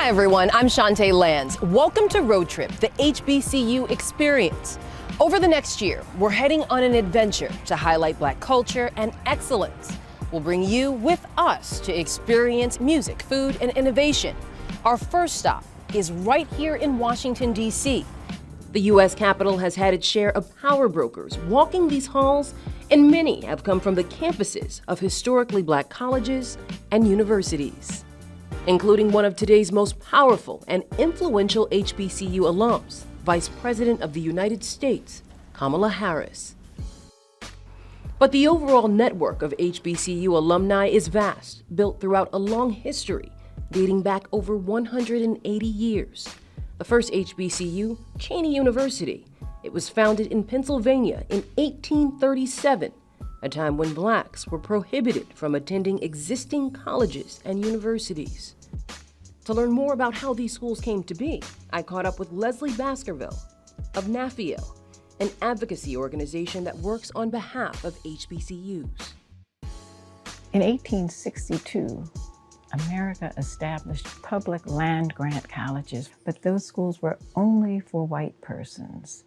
everyone, I'm Shantae Lands. Welcome to Road Trip, the HBCU experience. Over the next year, we're heading on an adventure to highlight Black culture and excellence. We'll bring you with us to experience music, food, and innovation. Our first stop is right here in Washington, D.C. The U.S. Capitol has had its share of power brokers walking these halls, and many have come from the campuses of historically Black colleges and universities, including one of today's most powerful and influential HBCU alums, Vice President of the United States, Kamala Harris. But the overall network of HBCU alumni is vast, built throughout a long history, dating back over 180 years. The first HBCU, Cheyney University. It was founded in Pennsylvania in 1837, a time when Blacks were prohibited from attending existing colleges and universities. To learn more about how these schools came to be, I caught up with Lezli Baskerville of NAFIO, an advocacy organization that works on behalf of HBCUs. In 1862, America established public land-grant colleges, but those schools were only for white persons.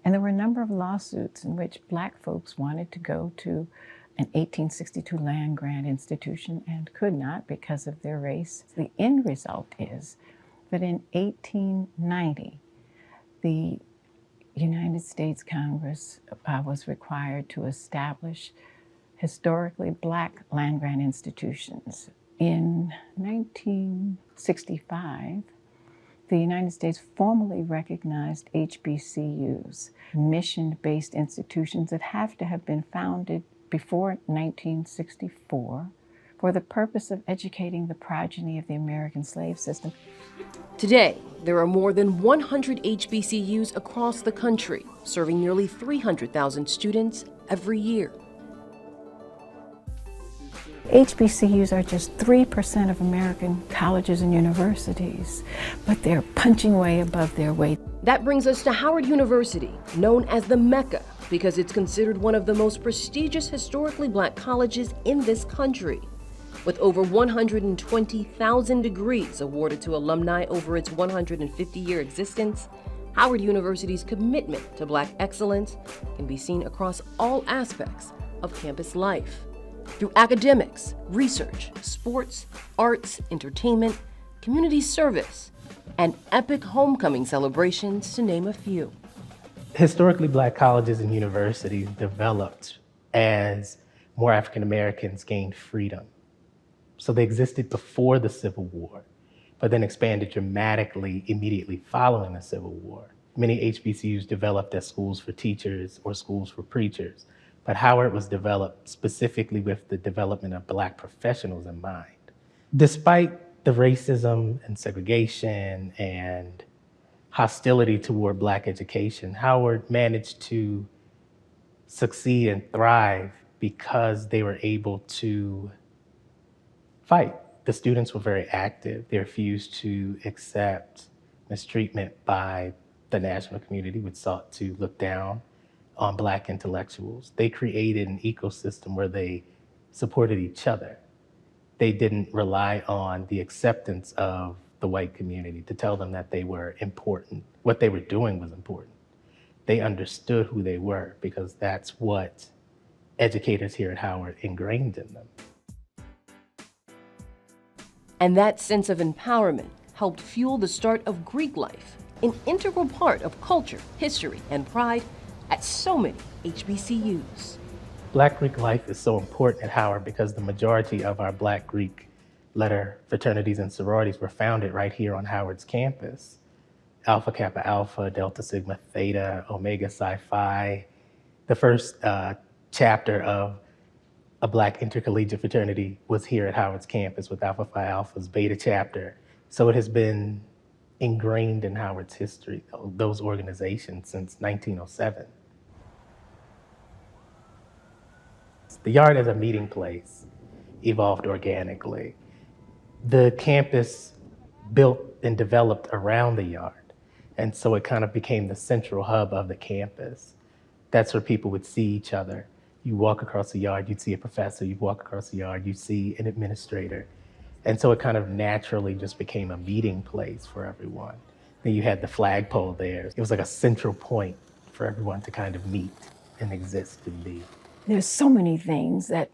And there were a number of lawsuits in which Black folks wanted to go to an 1862 land-grant institution and could not because of their race. The end result is that in 1890, the United States Congress was required to establish historically Black land-grant institutions. In 1965, the United States formally recognized HBCUs, mission-based institutions that have to have been founded before 1964 for the purpose of educating the progeny of the American slave system. Today, there are more than 100 HBCUs across the country, serving nearly 300,000 students every year. HBCUs are just 3% of American colleges and universities, but they're punching way above their weight. That brings us to Howard University, known as the Mecca because it's considered one of the most prestigious historically Black colleges in this country. With over 120,000 degrees awarded to alumni over its 150-year existence, Howard University's commitment to Black excellence can be seen across all aspects of campus life. Through academics, research, sports, arts, entertainment, community service, and epic homecoming celebrations, to name a few. Historically Black colleges and universities developed as more African Americans gained freedom. So they existed before the Civil War, but then expanded dramatically immediately following the Civil War. Many HBCUs developed as schools for teachers or schools for preachers. But Howard was developed specifically with the development of Black professionals in mind. Despite the racism and segregation and hostility toward Black education, Howard managed to succeed and thrive because they were able to fight. The students were very active. They refused to accept mistreatment by the national community, which sought to look down on Black intellectuals. They created an ecosystem where they supported each other. They didn't rely on the acceptance of the white community to tell them that they were important. What they were doing was important. They understood who they were because that's what educators here at Howard ingrained in them. And that sense of empowerment helped fuel the start of Greek life, an integral part of culture, history, and pride at so many HBCUs. Black Greek life is so important at Howard because the majority of our Black Greek letter fraternities and sororities were founded right here on Howard's campus. Alpha Kappa Alpha, Delta Sigma Theta, Omega Psi Phi. The first chapter of a Black intercollegiate fraternity was here at Howard's campus with Alpha Phi Alpha's Beta chapter. So it has been ingrained in Howard's history, those organizations, since 1907. The Yard as a meeting place evolved organically. The campus built and developed around the Yard, and so it kind of became the central hub of the campus. That's where people would see each other. You walk across the Yard, you'd see a professor. You walk across the Yard, you'd see an administrator. And so it kind of naturally just became a meeting place for everyone. Then you had the flagpole there. It was like a central point for everyone to kind of meet and exist and be. There's so many things that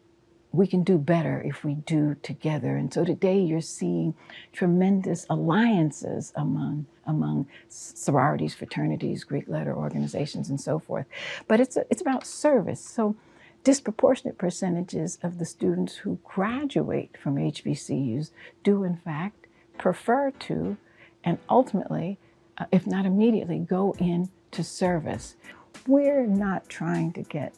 we can do better if we do together. And so today you're seeing tremendous alliances among sororities, fraternities, Greek letter organizations, and so forth. But it's about service. So disproportionate percentages of the students who graduate from HBCUs do in fact prefer to, and ultimately, if not immediately, go into service. We're not trying to get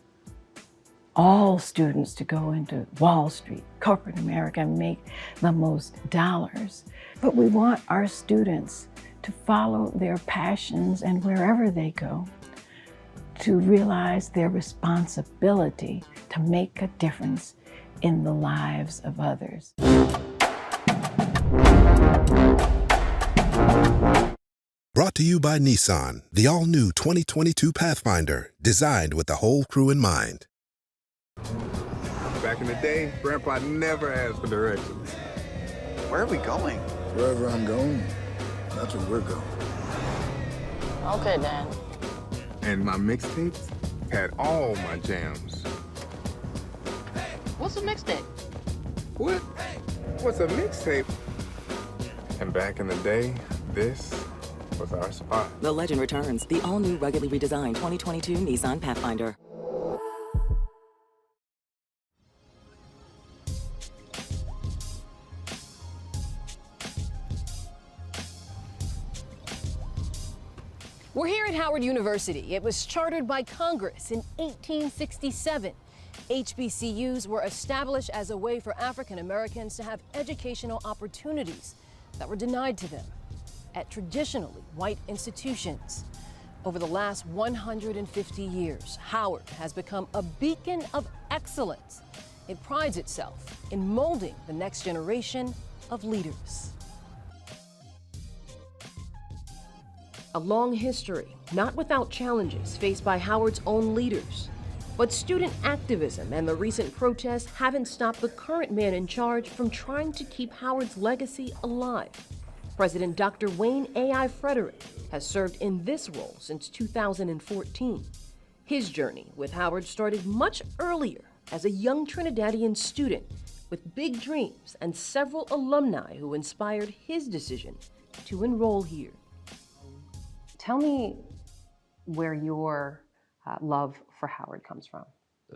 all students to go into Wall Street, corporate America, and make the most dollars. But we want our students to follow their passions and wherever they go, to realize their responsibility to make a difference in the lives of others. Brought to you by Nissan, the all-new 2022 Pathfinder, designed with the whole crew in mind. Back in the day, Grandpa never asked for directions. Where are we going? Wherever I'm going, that's where we're going. Okay, Dan. And my mixtapes had all my jams. What's a mixtape? What? What's a mixtape? And back in the day, this was our spot. The legend returns. The all-new ruggedly redesigned 2022 Nissan Pathfinder. We're here at Howard University. It was chartered by Congress in 1867. HBCUs were established as a way for African Americans to have educational opportunities that were denied to them at traditionally white institutions. Over the last 150 years, Howard has become a beacon of excellence. It prides itself in molding the next generation of leaders. A long history, not without challenges faced by Howard's own leaders. But student activism and the recent protests haven't stopped the current man in charge from trying to keep Howard's legacy alive. President Dr. Wayne A.I. Frederick has served in this role since 2014. His journey with Howard started much earlier as a young Trinidadian student with big dreams and several alumni who inspired his decision to enroll here. Tell me where your love for Howard comes from.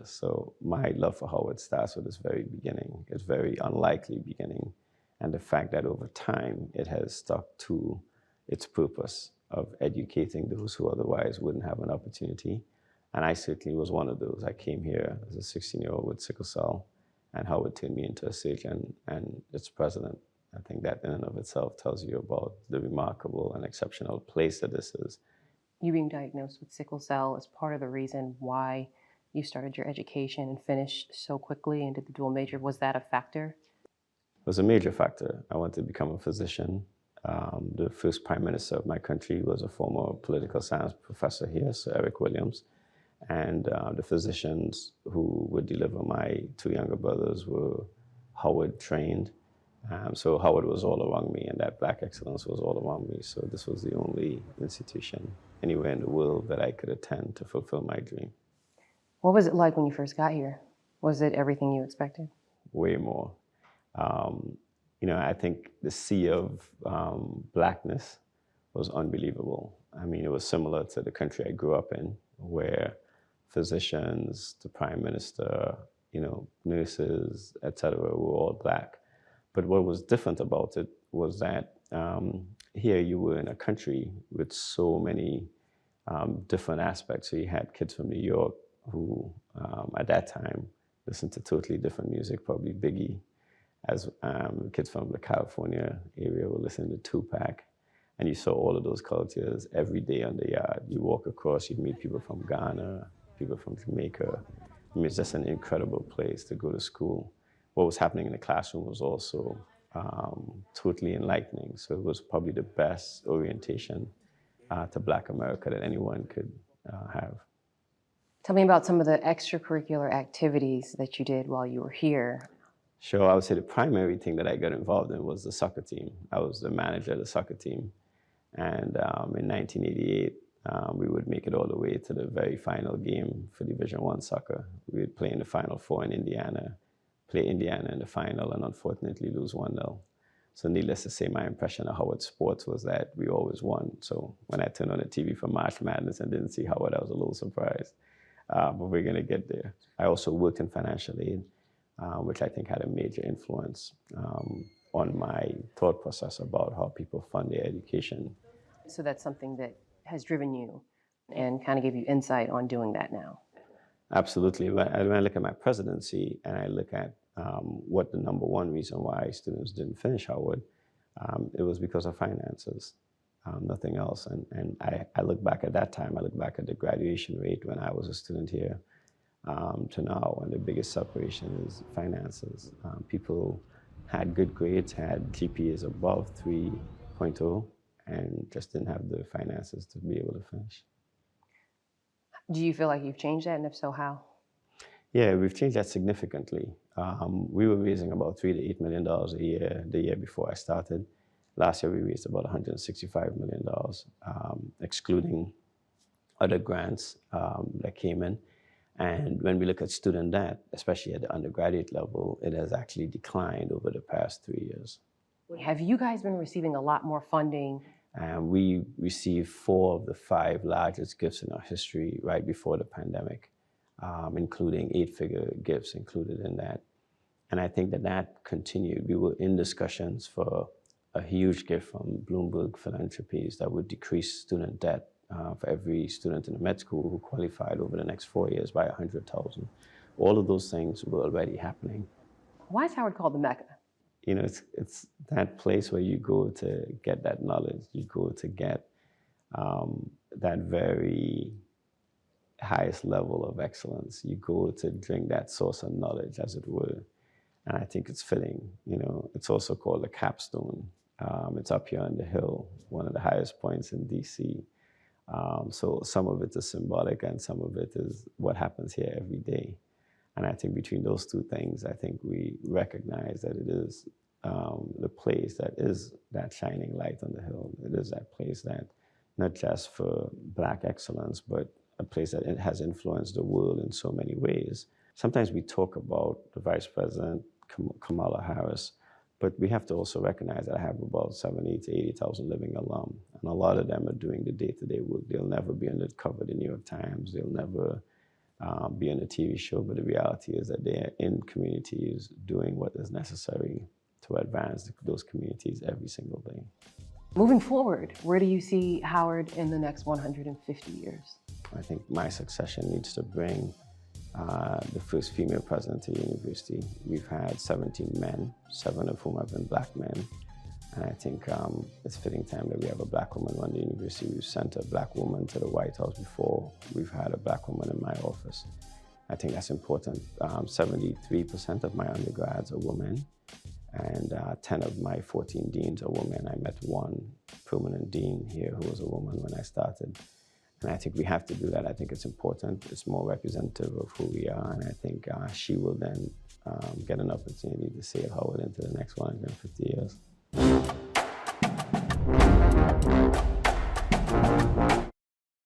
So my love for Howard starts with its very beginning, its very unlikely beginning, and the fact that over time it has stuck to its purpose of educating those who otherwise wouldn't have an opportunity. And I certainly was one of those. I came here as a 16-year-old with sickle cell, and Howard turned me into a surgeon and its president. I think that in and of itself tells you about the remarkable and exceptional place that this is. You being diagnosed with sickle cell is part of the reason why you started your education and finished so quickly and did the dual major. Was that a factor? It was a major factor. I wanted to become a physician. The first prime minister of my country was a former political science professor here, Sir Eric Williams. And the physicians who would deliver my two younger brothers were Howard trained. So Howard was all around me, and that Black excellence was all around me. So this was the only institution anywhere in the world that I could attend to fulfill my dream. What was it like when you first got here? Was it everything you expected? Way more. You know, I think the sea of Blackness was unbelievable. I mean, it was similar to the country I grew up in, where physicians, the prime minister, you know, nurses, etc., were all Black. But what was different about it was that here you were in a country with so many different aspects. So you had kids from New York who, at that time, listened to totally different music, probably Biggie, as kids from the California area were listening to Tupac. And you saw all of those cultures every day on the yard. You walk across, you meet people from Ghana, people from Jamaica. I mean, it's just an incredible place to go to school. What was happening in the classroom was also totally enlightening. So it was probably the best orientation to Black America that anyone could have. Tell me about some of the extracurricular activities that you did while you were here. Sure, I would say the primary thing that I got involved in was the soccer team. I was the manager of the soccer team. And in 1988, we would make it all the way to the very final game for Division I soccer. We would play in the Final Four in Indiana, play Indiana in the final, and unfortunately lose 1-0. So needless to say, my impression of Howard sports was that we always won. So when I turned on the TV for March Madness and didn't see Howard, I was a little surprised. But we're going to get there. I also worked in financial aid, which I think had a major influence on my thought process about how people fund their education. So that's something that has driven you and kind of gave you insight on doing that now. Absolutely. When I look at my presidency and I look at what the number one reason why students didn't finish Howard, it was because of finances, nothing else. And I look back at that time, I look back at the graduation rate when I was a student here to now, and the biggest separation is finances. People had good grades, had GPAs above 3.0, and just didn't have the finances to be able to finish. Do you feel like you've changed that, and if so, how? Yeah, we've changed that significantly. We were raising about $3 to $8 million a year the year before I started. Last year we raised about $165 million, excluding other grants that came in. And when we look at student debt, especially at the undergraduate level, it has actually declined over the past 3 years. Have you guys been receiving a lot more funding? We received 4 of the 5 largest gifts in our history right before the pandemic, including 8-figure gifts included in that. And I think that continued. We were in discussions for a huge gift from Bloomberg Philanthropies that would decrease student debt for every student in the med school who qualified over the next 4 years by $100,000. All of those things were already happening. Why is Howard called the Mecca? You know, it's that place where you go to get that knowledge. You go to get that very highest level of excellence. You go to drink that source of knowledge, as it were. And I think it's fitting. You know, it's also called a capstone. It's up here on the hill, one of the highest points in DC. So some of it is symbolic and some of it is what happens here every day. And I think between those two things, I think we recognize that it is the place that is that shining light on the hill. It is that place that, not just for Black excellence, but a place that it has influenced the world in so many ways. Sometimes we talk about the Vice President, Kamala Harris, but we have to also recognize that I have about 70,000 to 80,000 living alum, and a lot of them are doing the day-to-day work. They'll never be on the cover of the New York Times. They'll never be on a TV show, but the reality is that they're in communities doing what is necessary to advance those communities every single day. Moving forward, where do you see Howard in the next 150 years? I think my succession needs to bring the first female president to the university. We've had 17 men, 7 of whom have been Black men. And I think it's fitting time that we have a Black woman run the university. We've sent a Black woman to the White House before. We've had a Black woman in my office. I think that's important. 73% of my undergrads are women, and 10 of my 14 deans are women. I met one permanent dean here who was a woman when I started. And I think we have to do that. I think it's important. It's more representative of who we are. And I think she will then get an opportunity to sail Howard into the next 150 years.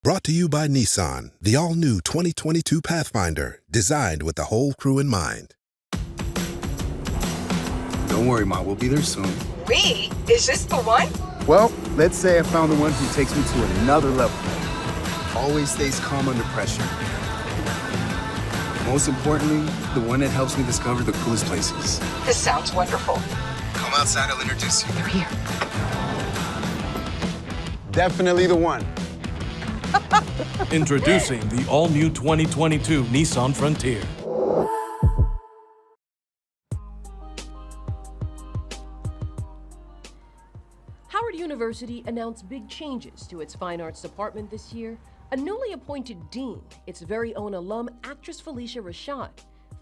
Brought to you by Nissan, the all-new 2022 Pathfinder, designed with the whole crew in mind. Don't worry, Ma, we'll be there soon. We? Is this the one? Well, let's say I found the one who takes me to another level. Always stays calm under pressure. Most importantly, the one that helps me discover the coolest places. This sounds wonderful. Come outside, I'll introduce you. They're here. Definitely the one. Introducing the all-new 2022 Nissan Frontier. Howard University announced big changes to its fine arts department this year. A newly appointed dean, its very own alum, actress Felicia Rashad.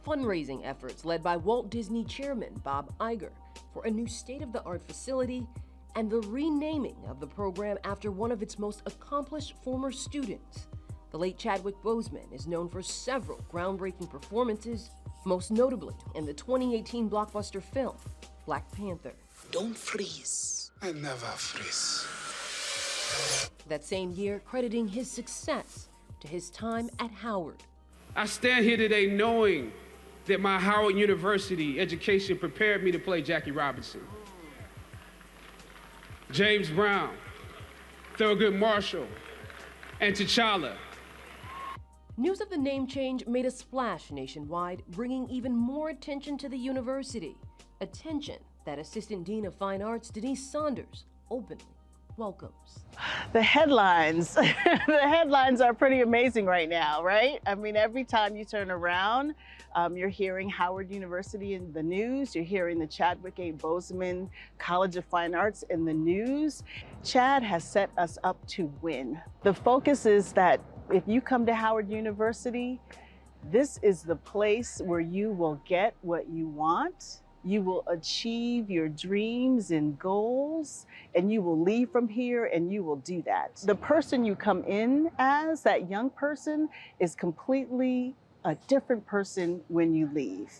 Fundraising efforts led by Walt Disney chairman Bob Iger for a new state-of-the-art facility, and the renaming of the program after one of its most accomplished former students. The late Chadwick Boseman is known for several groundbreaking performances, most notably in the 2018 blockbuster film, Black Panther. Don't freeze. I never freeze. That same year, crediting his success to his time at Howard. I stand here today knowing that my Howard University education prepared me to play Jackie Robinson, James Brown, Thurgood Marshall, and T'Challa. News of the name change made a splash nationwide, bringing even more attention to the university. Attention that Assistant Dean of Fine Arts, Denise Saunders, openly welcomes. The headlines, the headlines are pretty amazing right now, right? I mean, every time you turn around, you're hearing Howard University in the news, you're hearing the Chadwick A. Boseman College of Fine Arts in the news. Chad has set us up to win. The focus is that if you come to Howard University, this is the place where you will get what you want. You will achieve your dreams and goals, and you will leave from here and you will do that. The person you come in as, that young person, is completely a different person when you leave.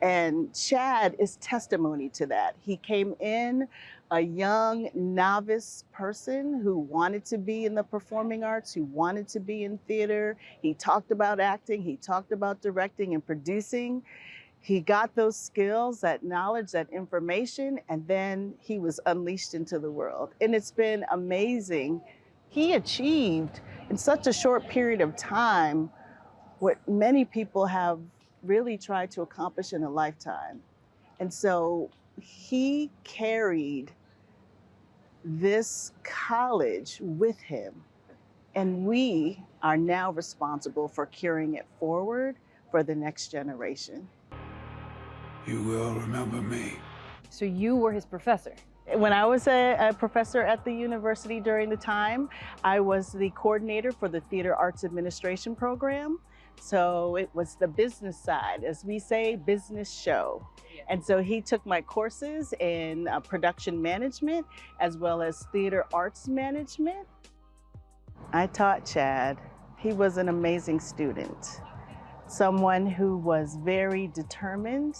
And Chad is testimony to that. He came in a young novice person who wanted to be in the performing arts, who wanted to be in theater. He talked about acting, he talked about directing and producing. He got those skills, that knowledge, that information, and then he was unleashed into the world. And it's been amazing. He achieved in such a short period of time what many people have really tried to accomplish in a lifetime. And so he carried this college with him, and we are now responsible for carrying it forward for the next generation. You will remember me. So you were his professor? When I was a professor at the university during the time, I was the coordinator for the Theater Arts Administration program. So it was the business side, as we say, business show. And so he took my courses in production management as well as theater arts management. I taught Chad. He was an amazing student, someone who was very determined,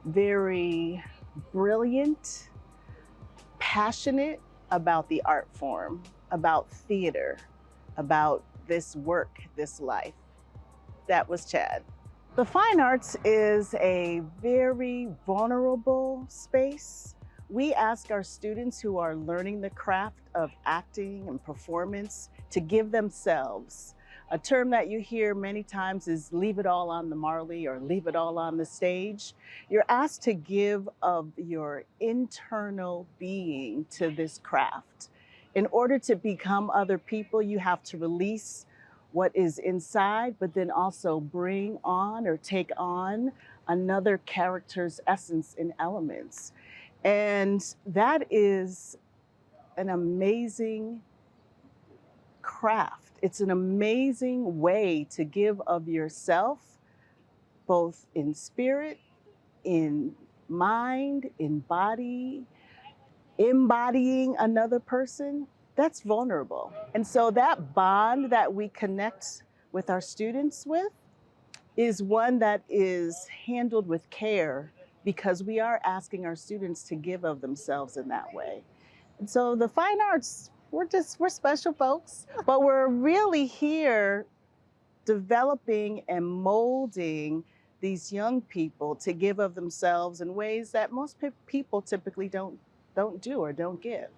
very brilliant, passionate about the art form, about theater, about this work, this life. That was Chad. The fine arts is a very vulnerable space. We ask our students who are learning the craft of acting and performance to give themselves. A term that you hear many times is leave it all on the Marley or leave it all on the stage. You're asked to give of your internal being to this craft. In order to become other people, you have to release what is inside, but then also bring on or take on another character's essence and elements. And that is an amazing craft. It's an amazing way to give of yourself, both in spirit, in mind, in body, embodying another person. That's vulnerable. And so that bond that we connect with our students with is one that is handled with care, because we are asking our students to give of themselves in that way. And so the fine arts, we're special folks, but we're really here developing and molding these young people to give of themselves in ways that most people typically don't do or don't give.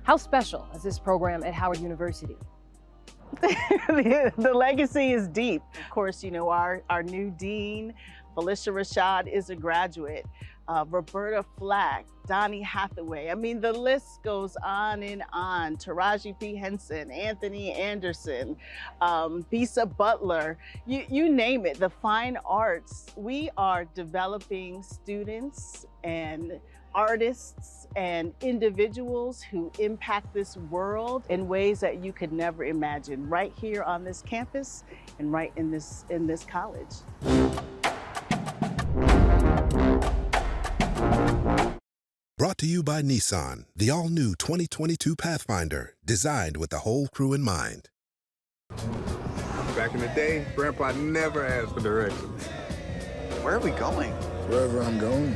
How special is this program at Howard University? The legacy is deep. Of course, you know, our new dean, Felicia Rashad, is a graduate. Roberta Flack, Donnie Hathaway. I mean, the list goes on and on. Taraji P. Henson, Anthony Anderson, Bisa Butler, you name it. The fine arts, we are developing students and artists and individuals who impact this world in ways that you could never imagine, right here on this campus and right in this college. Brought to you by Nissan, the all-new 2022 Pathfinder, designed with the whole crew in mind. Back in the day, Grandpa never asked for directions. Where are we going? Wherever I'm going,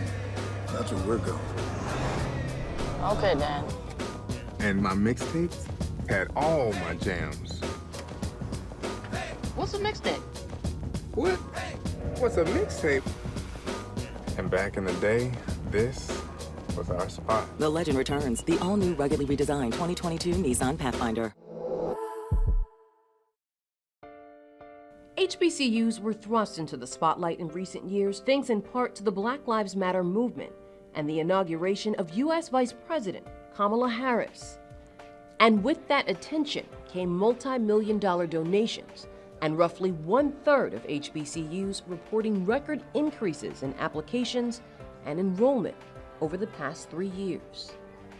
that's where we're going. Okay, Dan. And my mixtapes had all my jams. What's a mixtape? What? What's a mixtape? And back in the day, this was our spot. The legend returns. The all-new, ruggedly redesigned 2022 Nissan Pathfinder. HBCUs were thrust into the spotlight in recent years thanks in part to the Black Lives Matter movement and the inauguration of U.S. Vice President Kamala Harris. And with that attention came multi-million-dollar donations, and roughly 1/3 of HBCUs reporting record increases in applications and enrollment over the past 3 years.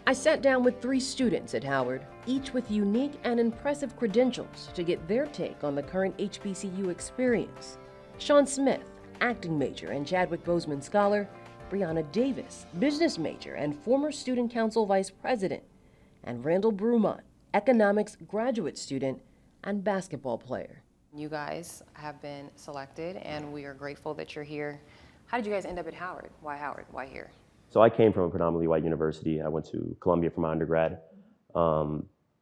I sat down with 3 students at Howard, each with unique and impressive credentials, to get their take on the current HBCU experience. Sean Smith, acting major and Chadwick Boseman scholar, Brianna Davis, business major and former student council vice president, and Randall Brumont, economics graduate student and basketball player. You guys have been selected, and we are grateful that you're here. How did you guys end up at Howard? Why Howard? Why here? So I came from a predominantly white university. I went to Columbia for my undergrad.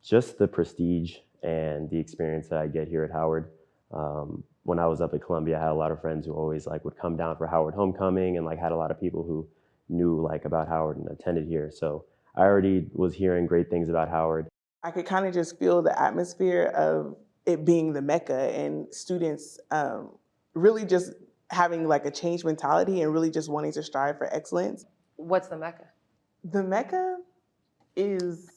Just the prestige and the experience that I get here at Howard. When I was up at Columbia, I had a lot of friends who always would come down for Howard homecoming, and had a lot of people who knew about Howard and attended here. So I already was hearing great things about Howard. I could kind of just feel the atmosphere of it being the Mecca, and students really just having a change mentality and really just wanting to strive for excellence. What's the Mecca? The Mecca is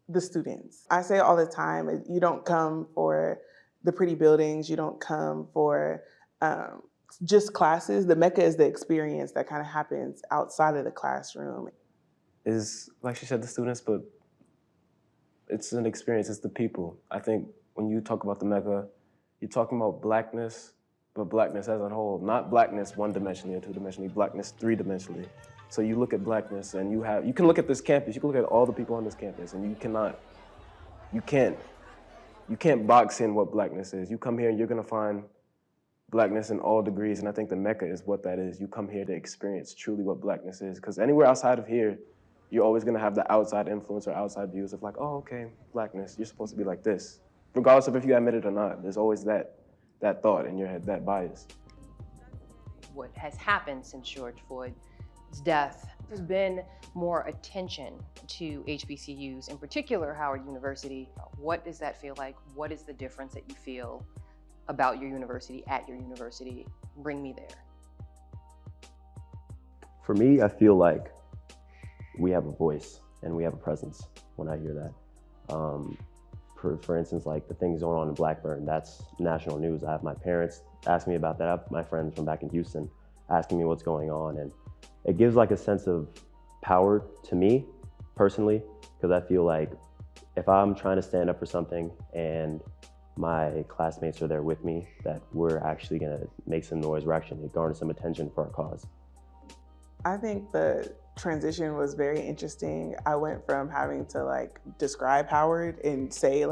the students. I say all the time, you don't come for the pretty buildings, you don't come for just classes. The Mecca is the experience that kind of happens outside of the classroom. Is, like she said, the students, but it's an experience, it's the people. I think when you talk about the Mecca, you're talking about blackness, but blackness as a whole, not blackness one-dimensionally or two-dimensionally, blackness three-dimensionally. So you look at blackness and you can look at this campus, you can look at all the people on this campus, and you can't box in what blackness is. You come here and you're gonna find blackness in all degrees, and I think the Mecca is what that is. You come here to experience truly what blackness is, because anywhere outside of here, you're always gonna have the outside influence or outside views of oh, okay, blackness, you're supposed to be like this. Regardless of if you admit it or not, there's always that thought in your head, that bias. What has happened since George Floyd's death, there's been more attention to HBCUs, in particular Howard University. What does that feel like? What is the difference that you feel about your university, at your university? Bring me there. For me, I feel like we have a voice and we have a presence when I hear that. For instance, the things going on in Blackburn, that's national news. I have my parents ask me about that. I have my friends from back in Houston asking me what's going on. And it gives a sense of power to me personally, because I feel like if I'm trying to stand up for something and my classmates are there with me, that we're actually gonna make some noise, we're actually gonna garner some attention for our cause. I think the transition was very interesting. I went from having to describe Howard and say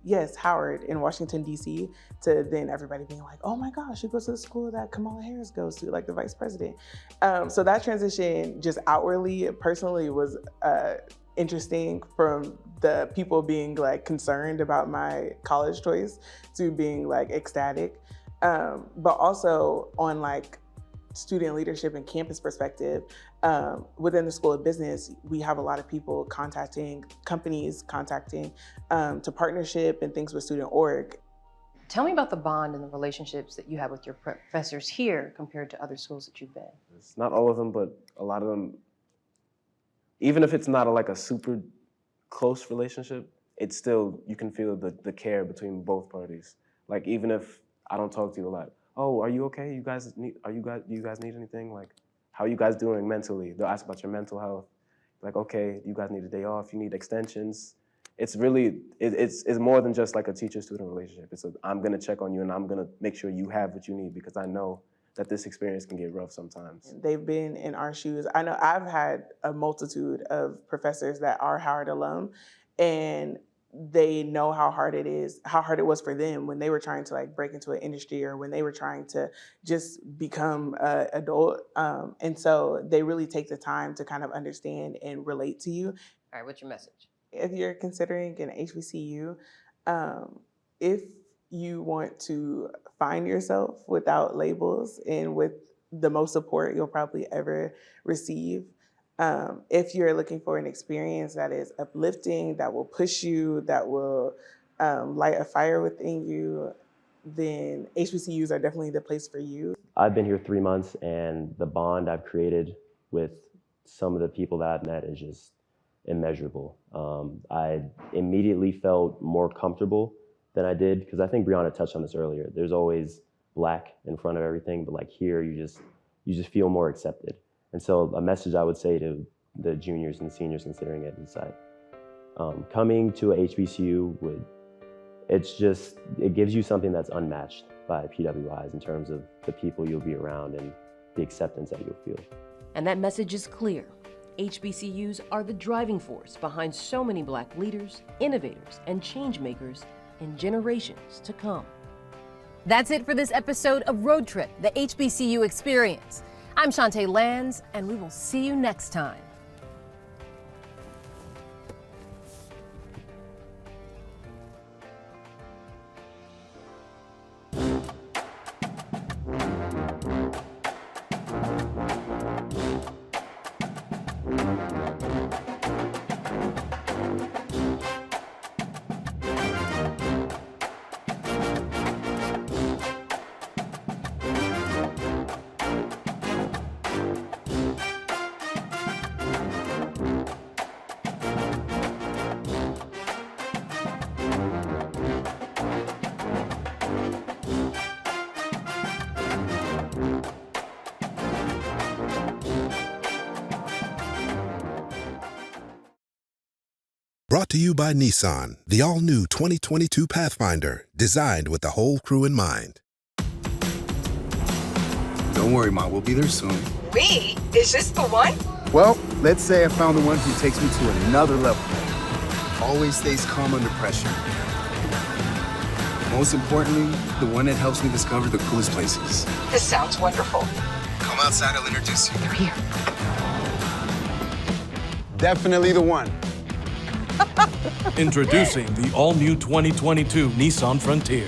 yes, Howard in Washington, D.C., to then everybody being oh my gosh, you go to the school that Kamala Harris goes to, the vice president. So that transition just outwardly, personally, was interesting, from the people being concerned about my college choice to being ecstatic. But also on student leadership and campus perspective, within the School of Business, we have a lot of people contacting companies, to partnership and things with student org. Tell me about the bond and the relationships that you have with your professors here compared to other schools that you've been. It's not all of them, but a lot of them, even if it's not a super close relationship, it's still, you can feel the care between both parties. Even if I don't talk to you a lot, oh, are you okay? Do you guys need anything? How are you guys doing mentally? They'll ask about your mental health. Okay, you guys need a day off, you need extensions. It's really, it's more than just a teacher-student relationship. I'm gonna check on you and I'm gonna make sure you have what you need, because I know that this experience can get rough sometimes. They've been in our shoes. I know I've had a multitude of professors that are Howard alum, and they know how hard it is, how hard it was for them when they were trying to like break into an industry or when they were trying to just become an adult. And so they really take the time to kind of understand and relate to you. All right, what's your message? If you're considering an HBCU, if you want to find yourself without labels and with the most support you'll probably ever receive, if you're looking for an experience that is uplifting, that will push you, that will light a fire within you, then HBCUs are definitely the place for you. I've been here 3 months, and the bond I've created with some of the people that I've met is just immeasurable. I immediately felt more comfortable than I did, because I think Brianna touched on this earlier. There's always black in front of everything, but like here, you just feel more accepted. And so a message I would say to the juniors and seniors considering it is like, coming to a HBCU it gives you something that's unmatched by PWIs in terms of the people you'll be around and the acceptance that you'll feel. And that message is clear. HBCUs are the driving force behind so many Black leaders, innovators, and change makers in generations to come. That's it for this episode of Road Trip, the HBCU Experience. I'm Shantae Lands, and we will see you next time. Brought to you by Nissan, the all-new 2022 Pathfinder, designed with the whole crew in mind. Don't worry, Ma, we'll be there soon. We? Is this the one? Well, let's say I found the one who takes me to another level. Always stays calm under pressure. Most importantly, the one that helps me discover the coolest places. This sounds wonderful. Come outside, I'll introduce you. They're here. Definitely the one. Introducing the all-new 2022 Nissan Frontier.